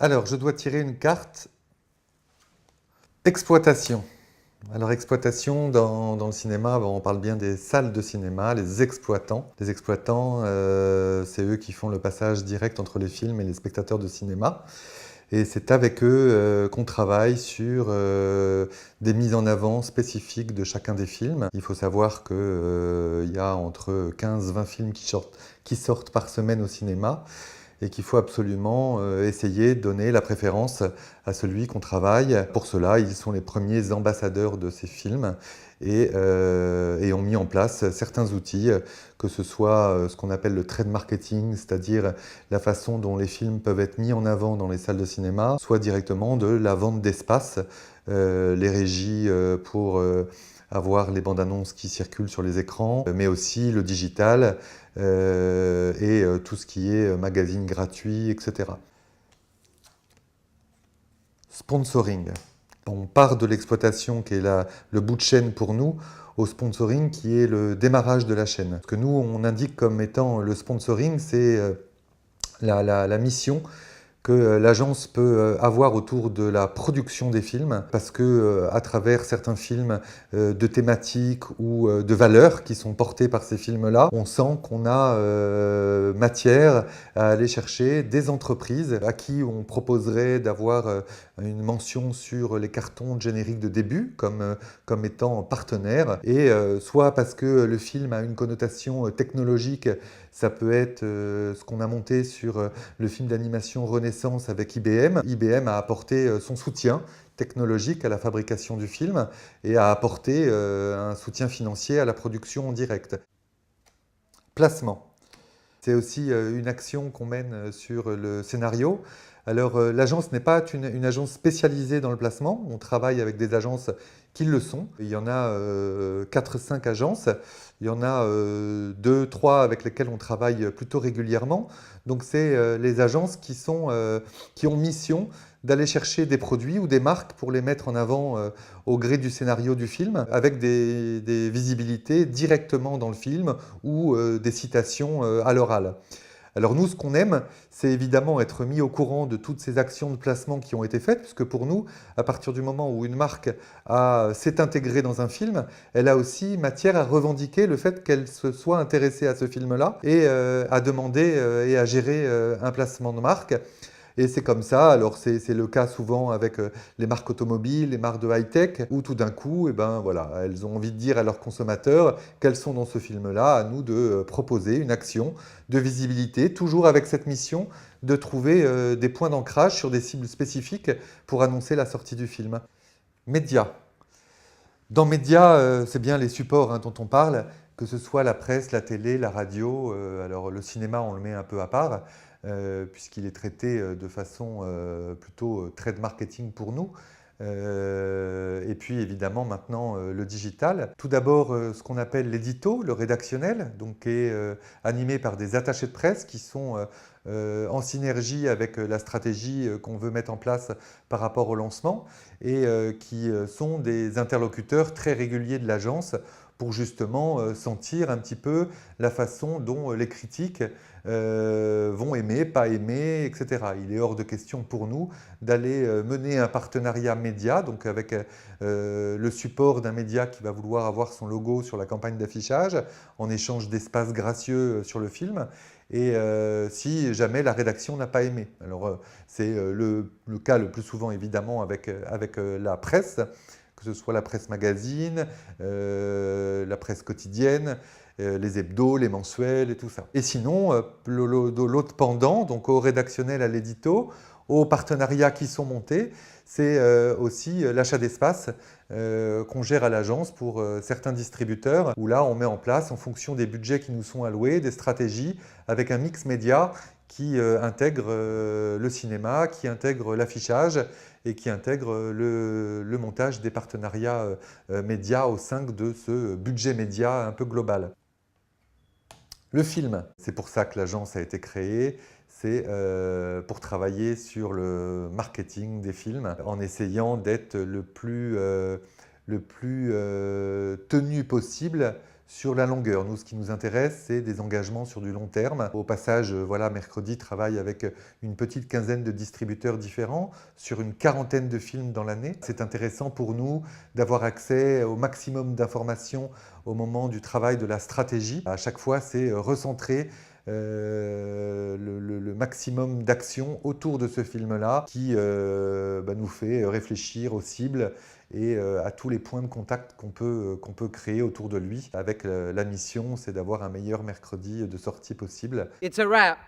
Alors, je dois tirer une carte exploitation. Alors, exploitation, dans le cinéma, on parle bien des salles de cinéma, les exploitants. Les exploitants, c'est eux qui font le passage direct entre les films et les spectateurs de cinéma. Et c'est avec eux qu'on travaille sur des mises en avant spécifiques de chacun des films. Il faut savoir qu'il y a entre 15-20 films qui sortent par semaine au cinéma et qu'il faut absolument essayer de donner la préférence à celui qu'on travaille. Pour cela, ils sont les premiers ambassadeurs de ces films et ont mis en place certains outils, que ce soit ce qu'on appelle le trade marketing, c'est-à-dire la façon dont les films peuvent être mis en avant dans les salles de cinéma, soit directement de la vente d'espace, les régies pour avoir les bandes annonces qui circulent sur les écrans, mais aussi le digital et tout ce qui est magazine gratuit, etc. Sponsoring. On part de l'exploitation qui est le bout de chaîne pour nous, au sponsoring qui est le démarrage de la chaîne. Ce que nous, on indique comme étant le sponsoring, c'est la mission que l'agence peut avoir autour de la production des films, parce que à travers certains films de thématiques ou de valeurs qui sont portés par ces films-là, on sent qu'on a matière à aller chercher des entreprises à qui on proposerait d'avoir une mention sur les cartons de générique de début comme étant partenaire, et soit parce que le film a une connotation technologique. Ça peut être ce qu'on a monté sur le film d'animation Renaissance avec IBM. IBM a apporté son soutien technologique à la fabrication du film et a apporté un soutien financier à la production en direct. Placement. C'est aussi une action qu'on mène sur le scénario. Alors, l'agence n'est pas une agence spécialisée dans le placement. On travaille avec des agences qui le sont. Il y en a 4-5 agences. Il y en a 2-3 avec lesquelles on travaille plutôt régulièrement. Donc, c'est les agences qui ont mission d'aller chercher des produits ou des marques pour les mettre en avant au gré du scénario du film, avec des visibilités directement dans le film ou des citations à l'oral. Alors nous, ce qu'on aime, c'est évidemment être mis au courant de toutes ces actions de placement qui ont été faites, puisque pour nous, à partir du moment où une marque s'est intégrée dans un film, elle a aussi matière à revendiquer le fait qu'elle se soit intéressée à ce film-là et à demander et à gérer un placement de marque. Et c'est comme ça, alors c'est le cas souvent avec les marques automobiles, les marques de high-tech, où tout d'un coup, eh ben, voilà, elles ont envie de dire à leurs consommateurs qu'elles sont dans ce film-là, à nous de proposer une action de visibilité, toujours avec cette mission de trouver des points d'ancrage sur des cibles spécifiques pour annoncer la sortie du film. Médias. Dans médias, c'est bien les supports dont on parle, que ce soit la presse, la télé, la radio. Alors le cinéma, on le met un peu à part, puisqu'il est traité de façon plutôt trade marketing pour nous. Et puis évidemment maintenant le digital. Tout d'abord ce qu'on appelle l'édito, le rédactionnel, donc qui est animé par des attachés de presse qui sont en synergie avec la stratégie qu'on veut mettre en place par rapport au lancement et qui sont des interlocuteurs très réguliers de l'agence pour justement sentir un petit peu la façon dont les critiques vont aimer, pas aimer, etc. Il est hors de question pour nous d'aller mener un partenariat média, donc avec le support d'un média qui va vouloir avoir son logo sur la campagne d'affichage, en échange d'espaces gracieux sur le film, et si jamais la rédaction n'a pas aimé. Alors c'est le cas le plus souvent évidemment avec la presse, que ce soit la presse magazine, la presse quotidienne, les hebdos, les mensuels et tout ça. Et sinon, l'autre pendant, donc au rédactionnel, à l'édito, aux partenariats qui sont montés, c'est aussi l'achat d'espace qu'on gère à l'agence pour certains distributeurs, où là on met en place, en fonction des budgets qui nous sont alloués, des stratégies avec un mix média qui intègre le cinéma, qui intègre l'affichage et qui intègre le montage des partenariats médias au sein de ce budget média un peu global. Le film, c'est pour ça que l'agence a été créée, c'est pour travailler sur le marketing des films, en essayant d'être le le plus tenu possible sur la longueur. Nous, ce qui nous intéresse, c'est des engagements sur du long terme. Au passage, voilà, Mercredi travaille avec une petite quinzaine de distributeurs différents sur une quarantaine de films dans l'année. C'est intéressant pour nous d'avoir accès au maximum d'informations au moment du travail de la stratégie. À chaque fois, c'est recentrer le maximum d'actions autour de ce film-là qui nous fait réfléchir aux cibles et à tous les points de contact qu'on peut créer autour de lui. Avec la mission, c'est d'avoir un meilleur mercredi de sortie possible. It's a wrap.